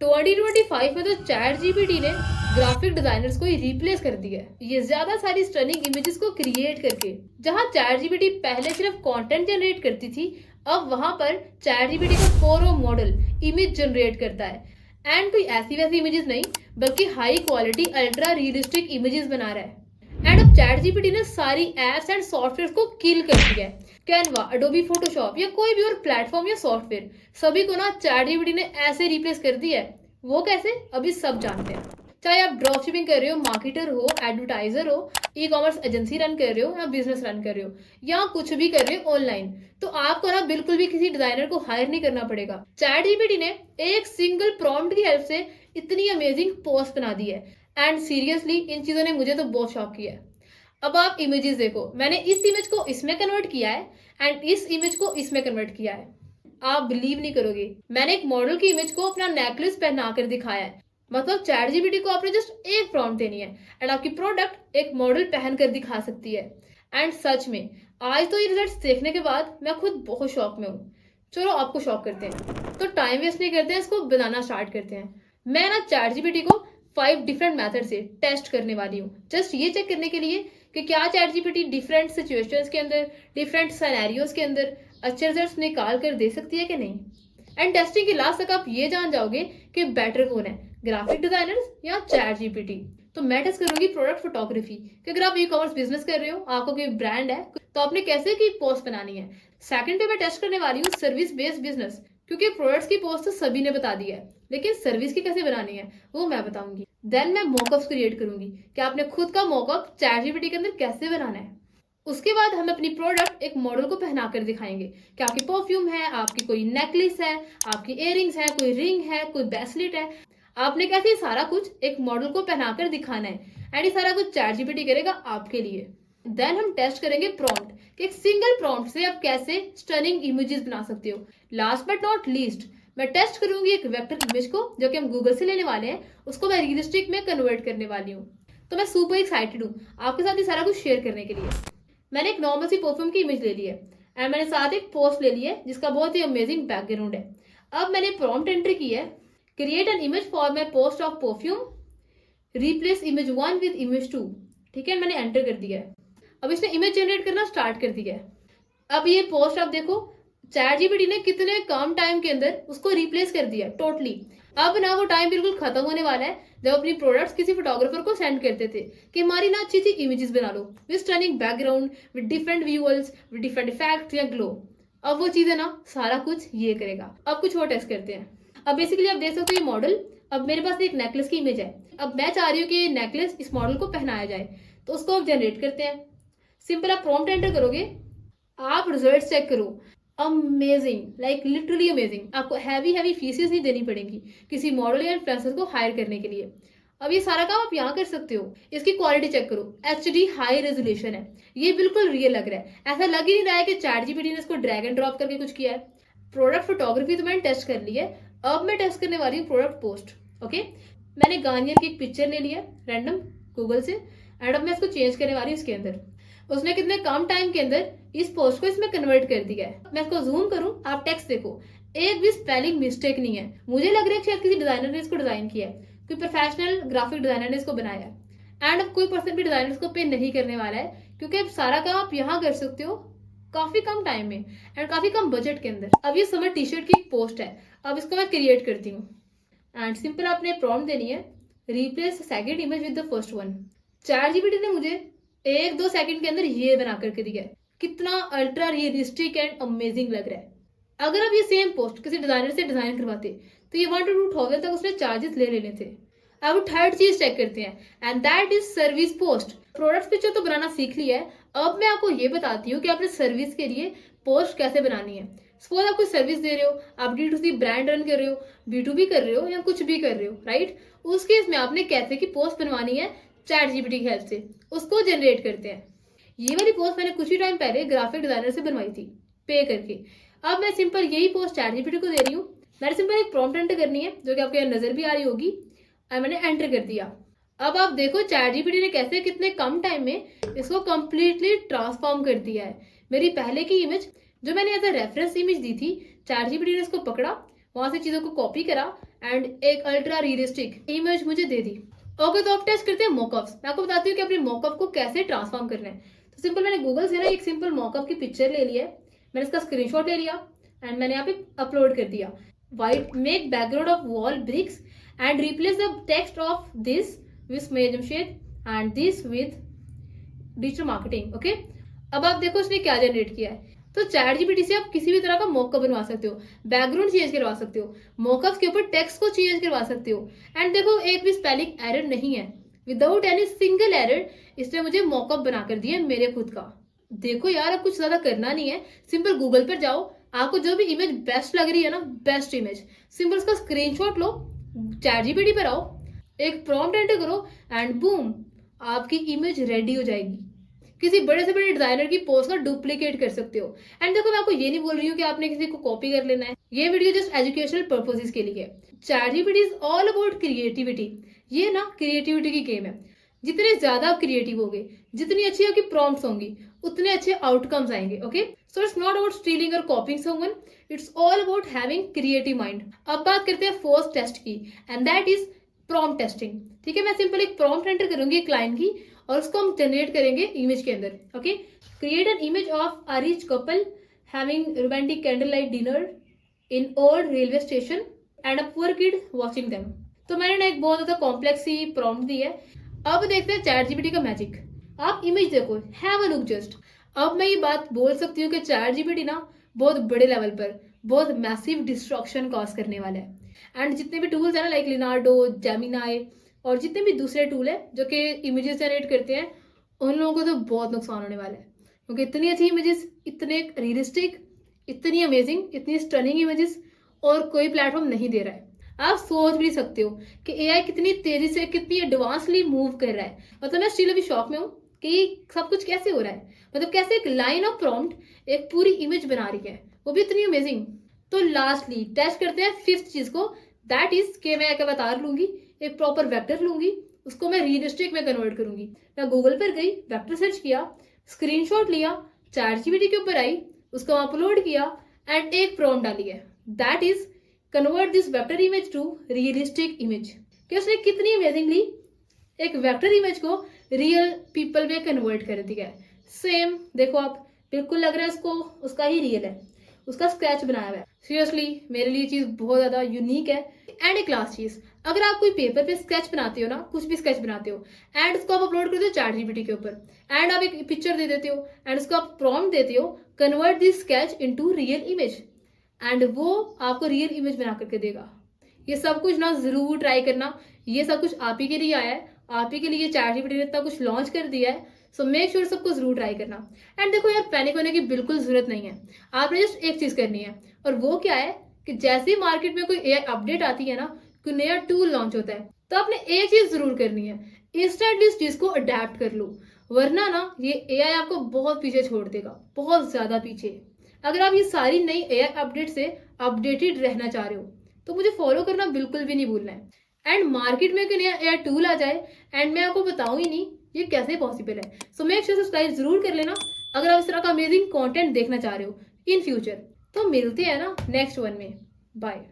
2025 में तो chat GPT ने ग्राफिक डिजाइनर्स को ही रिप्लेस कर दिया है, ये ज्यादा सारी स्टनिंग इमेजेस को क्रिएट करके। जहां चैट जीपीटी पहले सिर्फ कंटेंट जनरेट करती थी, अब वहां पर चैट जीपीटी का कोरो मॉडल इमेज जनरेट करता है। एंड कोई ऐसी वैसी इमेजेस नहीं, बल्कि high quality ultra realistic images बना रहा है। एंड अब चैट जीपीटी ने सारी एप्स एंड सॉफ्टवेयर को किल कर दिया है। कैनवा, एडोबी फोटोशॉप या कोई भी और प्लेटफॉर्म या सॉफ्टवेयर, सभी को ना चैट जीपीटी ने ऐसे रिप्लेस कर दिया है। वो कैसे, अभी सब जानते हैं। चाहे आप ड्रॉप शिपिंग कर रहे हो, मार्केटर हो, एडवर्टाइजर हो, ई कॉमर्स एजेंसी रन कर रहे हो या बिजनेस रन कर रहे हो, या कुछ भी कर रहे हो ऑनलाइन, तो आपको ना बिल्कुल भी किसी डिजाइनर को हायर नहीं करना पड़ेगा। चैट जीपीटी ने एक सिंगल प्रॉम्प्ट की हेल्प से इतनी अमेजिंग पोस्ट बना दी है। एंड सीरियसली इन चीजों ने मुझे तो बहुत शॉक किया है। अब आप इमेजेस देखो, मैंने इस इमेज को इसमें कन्वर्ट किया है एंड इस इमेज को इसमें कन्वर्ट किया है। आप बिलीव नहीं करोगे, मैंने एक मॉडल की इमेज को अपना नेकलेस पहना कर दिखाया है। मतलब चैट जीपीटी को आपने जस्ट एक प्रॉम्प्ट देनी है एंड आपकी प्रोडक्ट एक मॉडल पहन कर दिखा सकती है। एंड सच में आज तो ये रिजल्ट्स देखने के बाद मैं खुद बहुत शॉक में हूँ। चलो आपको शॉक करते हैं, तो टाइम वेस्ट नहीं करते हैं, इसको बनाना स्टार्ट करते हैं। मैं ना चैट जीपीटी को 5 डिफरेंट मेथड से टेस्ट करने वाली हूँ, जस्ट ये चेक करने के लिए कि क्या चैट जीपीटी डिफरेंट सिचुएशंस के अंदर, डिफरेंट सिनेरियोज के अंदर अच्छे रिजल्ट्स निकाल कर दे सकती है कि नहीं। एंड टेस्टिंग के लास्ट तक आप ये जान जाओगे कि बेटर कौन है, ग्राफिक डिजाइनर्स या चैट जीपीटी। तो मैं टेस्ट करूंगी प्रोडक्ट फोटोग्राफी, कि अगर आप ई कॉमर्स बिजनेस कर रहे हो, आपको कोई ब्रांड है, तो आपने कैसे की पोस्ट बनानी है। सेकंड पे मैं टेस्ट करने वाली हूँ सर्विस बेस्ड बिजनेस, क्योंकि प्रोडक्ट्स की पोस्ट तो सभी ने बता दी है, लेकिन सर्विस की कैसे बनानी है वो मैं बताऊंगी। देन मैं मॉकअप्स क्रिएट करूंगी कि आपने खुद का मॉकअप चैट जीपीटी के अंदर कैसे बनाना है। उसके बाद हम अपनी प्रोडक्ट एक मॉडल को पहनाकर दिखाएंगे कि आपकी परफ्यूम है, आपकी कोई नेकलेस है, आपकी इयररिंग्स है, कोई रिंग है, कोई ब्रेसलेट है। आपने कैसे सारा कुछ एक मॉडल को पहनाकर दिखाना है एंड ये सारा कुछ चैट जीपीटी करेगा आपके लिए। देन हम टेस्ट करेंगे प्रॉम्प्ट, कि एक सिंगल प्रॉम्प्ट से आप कैसे स्टनिंग इमेजेस बना सकते हो। लास्ट बट नॉट लीस्ट, मैं टेस्ट करूंगी एक वेक्टर इमेज को जो कि हम गूगल से लेने वाले हैं, उसको मैं रियलिस्टिक में कन्वर्ट करने वाली हूँ। तो मैं सुपर एक्साइटेड हूँ आपके साथ ये सारा कुछ शेयर करने के लिए। मैंने एक नॉर्मल सी परफ्यूम की इमेज ले ली है एंड मैंने साथ एक पोस्ट ले ली है जिसका बहुत ही अमेजिंग बैकग्राउंड है। अब मैंने प्रॉम्प्ट एंटर की है, create an image for my post of perfume, replace image 1 with image 2। ठीक है, मैंने एंटर कर दिया है। अब इसने इमेज जनरेट करना स्टार्ट कर दिया है। अब ये पोस्ट आप देखो, चैट जीपीटी ने कितने कम टाइम के अंदर उसको रिप्लेस कर दिया टोटली। अब ना वो टाइम बिल्कुल खत्म होने वाला है जब अपनी प्रोडक्ट्स किसी फोटोग्राफर को सेंड करते थे कि हमारी ना अच्छी अच्छी इमेजेस बना लो with stunning background, with different visuals, with different effects या ग्लो। अब वो चीजें ना सारा कुछ ये करेगा। अब कुछ और टेस्ट करते हैं। अब बेसिकली आप देख सकते हो ये मॉडल, अब मेरे पास एक नेकलेस की इमेज है। अब मैं चाह रही हूँ कि ये नेकलेस इस मॉडल को पहनाया जाए, तो उसको अब जनरेट करते हैं। सिंपल आप प्रॉम्प्ट एंटर करोगे, आप रिजल्ट चेक करो, अमेजिंग, लाइक लिटरली अमेजिंग। आपको हैवी हैवी फीसेस नहीं देनी पड़ेंगी किसी मॉडल या इन्फ्लुएंसर को हायर करने के लिए। अब ये सारा काम आप यहाँ कर सकते हो। इसकी क्वालिटी चेक करो, HD हाई रेजोल्यूशन है, ये बिल्कुल रियल लग रहा है। ऐसा लग ही नहीं रहा है कि चैट जीपीटी ने इसको ड्रैग एंड ड्रॉप करके कुछ किया है। प्रोडक्ट फोटोग्राफी तो मैंने टेस्ट कर ली है, अब मैं टेस्ट करने वाली हूँ प्रोडक्ट पोस्ट। ओके, मैंने गार्नियर की एक पिक्चर ले ली है रैंडम गूगल से एंड अब मैं इसको चेंज करने वाली हूँ इसके अंदर। उसने कितने कम टाइम के अंदर इस पोस्ट को इसमें कन्वर्ट कर दिया है। मैं इसको जूम करूं, आप टेक्स्ट देखो, एक भी स्पेलिंग मिस्टेक नहीं है। मुझे लग रहा है शायद किसी डिजाइनर ने इसको डिजाइन किया है, कोई प्रोफेशनल ग्राफिक डिजाइनर ने इसको बनाया है। एंड अब कोई पर्सन भी डिजाइनर इसको पे नहीं करने वाला है, क्योंकि अब सारा काम आप यहाँ कर सकते हो काफी कम टाइम में एंड काफी कम बजट के अंदर। अब ये समर टी शर्ट की एक पोस्ट है, अब इसको मैं क्रिएट करती हूँ एंड सिंपल आपने प्रॉम्प्ट देनी है, replace second image with the first one. Chat GPT ने मुझे 1-2 सेकंड के अंदर ये बना करके दिया है। कितना अल्ट्रा रियलिस्टिक एंड अमेजिंग लग रहा है। अगर आप ये सेम पोस्ट किसी डिजाइनर से डिजाइन करवाते तो ये 1 to 2,000 तक उसने चार्जेस ले लेने थे। अब थर्ड चीज चेक करते हैं and that is service post. Product picture तो बनाना सीख लिया है, अब मैं आपको ये बताती हूँ कि आपने सर्विस के लिए पोस्ट कैसे बनानी है। सपोज आप कोई सर्विस दे रहे हो, आप D2C ब्रांड रन कर रहे हो, B2B कर रहे हो या कुछ भी कर रहे हो, राइट। उस केस में आपने कैसे की पोस्ट बनवानी है चैट जीपीटी की हेल्प से, उसको जनरेट करते हैं। ये वाली पोस्ट मैंने कुछ ही टाइम पहले ग्राफिक डिजाइनर से बनवाई थी पे करके। अब मैं सिंपल यही पोस्ट चैट जीपीटी को दे रही हूँ। मैंने सिंपल एक प्रॉम्प्ट एंटर करनी है जो कि आपके नजर भी आ रही होगी, और मैंने एंटर कर दिया। अब आप देखो चैट जीपीटी ने कैसे कितने कम टाइम में इसको कंप्लीटली ट्रांसफॉर्म कर दिया है। मेरी पहले की इमेज जो मैंने एज अ रेफरेंस इमेज दी थी, चैट जीपीटी ने इसको पकड़ा, वहां से चीजों को कॉपी करा एंड एक अल्ट्रा रियलिस्टिक इमेज मुझे दे दी। ओके, तो अब टेस्ट करते हैं मॉकअप्स। मैं आपको बताती हूँ कि अपने मॉकअप को कैसे ट्रांसफॉर्म करना है। तो सिंपल, मैंने गूगल से ना एक सिंपल मॉकअप की पिक्चर ले ली है, मैंने इसका स्क्रीनशॉट ले लिया एंड मैंने यहाँ पे अपलोड कर दिया। White make background of wall bricks and replace the text of this with Jamshed and this with digital marketing. Okay, अब आप देखो इसने क्या जनरेट किया है। तो चैट जीपीटी से आप किसी भी तरह का मॉकअप बनवा सकते हो, बैकग्राउंड चेंज करवा सकते हो, मॉकअप के ऊपर टेक्स्ट को चेंज करवा सकते हो। एंड देखो, एक भी स्पेलिंग एरर नहीं है, विदाउट एनी सिंगल एरर इसने मुझे मॉकअप बना कर दिया मेरे खुद का। देखो यार, अब कुछ ज्यादा करना नहीं है, सिंपल गूगल पर जाओ, आपको जो भी इमेज बेस्ट लग रही है ना, बेस्ट इमेज, सिंपल उसका स्क्रीनशॉट लो, चैट जीपीटी पर आओ, एक प्रॉम्प्ट एंटर करो एंड बूम, आपकी इमेज रेडी हो जाएगी। किसी बड़े से बड़े डिजाइनर की पोस्ट का डुप्लीकेट कर सकते हो। एंड देखो, मैं आपको ये नहीं बोल रही हूँ कि आपने किसी को कॉपी कर लेना है, ये वीडियो जस्ट एजुकेशनल पर्पसेस के लिए है। Chat GPT is all about creativity. ये ना क्रिएटिविटी की गेम है। जितने ज्यादा आप क्रिएटिव होगे, जितनी अच्छी आपकी प्रॉम्प्ट्स होंगी, उतने अच्छे आउटकम्स आएंगे। Okay, so it's not about stealing और copying someone, it's all about having creative mind. अब बात करते हैं फर्स्ट टेस्ट की, and that is prompt testing. ठीक है, मैं सिंपल एक प्रॉम्प्ट एंटर करूंगी एक लाइन की और उसको हम जनरेट करेंगे इमेज के अंदर। Okay, create an image of a rich couple having romantic candle light dinner in old railway station and a poor kid watching them. तो मैंने ना एक बहुत ज्यादा कॉम्प्लेक्स सी प्रॉम्प्ट दी है। अब देखते हैं चैट जीपीटी का मैजिक। आप इमेज देखो, हैव अ लुक जस्ट। अब मैं ये बात बोल सकती हूँ कि चैट जीपीटी ना बहुत बड़े लेवल पर बहुत मैसिव डिस्ट्रक्शन कॉज करने वाला है। एंड जितने भी टूल्स है ना, लाइक लिनार्डो, जेमिनाई और जितने भी दूसरे टूल है जो कि इमेजेस जनरेट करते हैं, उन लोगों को तो बहुत नुकसान होने वाला है, क्योंकि इतनी अच्छी इमेजेस, इतने रियलिस्टिक, इतनी अमेजिंग, इतनी स्टनिंग इमेजेस और कोई प्लेटफॉर्म नहीं दे रहा है। आप सोच भी सकते हो कि एआई कितनी तेजी से, कितनी एडवांसली मूव कर रहा है। मतलब मैं स्टिल अभी शॉक में हूँ कि सब कुछ कैसे हो रहा है। मतलब कैसे एक लाइन ऑफ प्रॉम्प्ट एक पूरी इमेज बना रही है, वो भी इतनी अमेजिंग। तो लास्टली टेस्ट करते हैं फिफ्थ चीज को, दैट इज कि मैं एक अवतार लूंगी, एक प्रॉपर वेक्टर लूंगी, उसको मैं रियलिस्टिक में कन्वर्ट करूंगी। मैं गूगल पर गई, वेक्टर सर्च किया, स्क्रीनशॉट लिया, चैट जीपीटी के ऊपर आई, उसको अपलोड किया एंड एक प्रॉम्प्ट डाली है, that is convert this vector image to realistic image. कि उसने कितनी अमेजिंगली एक वेक्टर इमेज को रियल पीपल में कन्वर्ट कर दिया है। सेम देखो आप, बिल्कुल लग रहा है इसको उसका ही रियल है, उसका स्केच बनाया हुआ है। सीरियसली मेरे लिए चीज बहुत ज्यादा यूनिक है। एंड एक लास्ट चीज, अगर आप कोई पेपर पे स्केच बनाते हो ना, कुछ भी स्केच बनाते हो एंड उसको आप अपलोड करते हो चैट जीपीटी के ऊपर एंड आप एक पिक्चर दे देते हो एंड उसको आप प्रॉम्प्ट देते हो, convert this sketch into real image, and वो आपको रियल इमेज बना करके देगा। ये सब कुछ ना जरूर ट्राई करना, ये सब कुछ आप ही के लिए आया है, आप ही के लिए चैट जीपीटी ने इतना कुछ लॉन्च कर दिया है। सो मेक श्योर सबको जरूर ट्राई करना। एंड देखो यार, पैनिक होने की बिल्कुल जरूरत नहीं है, आपने जस्ट एक चीज करनी है, और वो क्या है कि जैसे ही मार्केट में कोई एआई अपडेट आती है ना, कोई नया टूल लॉन्च होता है, तो आपने एक चीज जरूर करनी है, इंस्टेंटली इस चीज को अडेप्ट कर लो, वरना ना ये एआई आपको बहुत पीछे छोड़ देगा, बहुत ज्यादा पीछे। अगर आप ये सारी नई एआई अपडेट से अपडेटेड रहना चाह रहे हो तो मुझे फॉलो करना बिल्कुल भी नहीं भूलना है। एंड मार्केट में कोई नया एआई टूल आ जाए एंड मैं आपको बताऊं ही नहीं, ये कैसे पॉसिबल है। सो मेक श्योर सब्सक्राइब जरूर कर लेना अगर आप इस तरह का अमेजिंग कंटेंट देखना चाह रहे हो इन फ्यूचर। तो मिलते हैं ना नेक्स्ट वन में, बाय।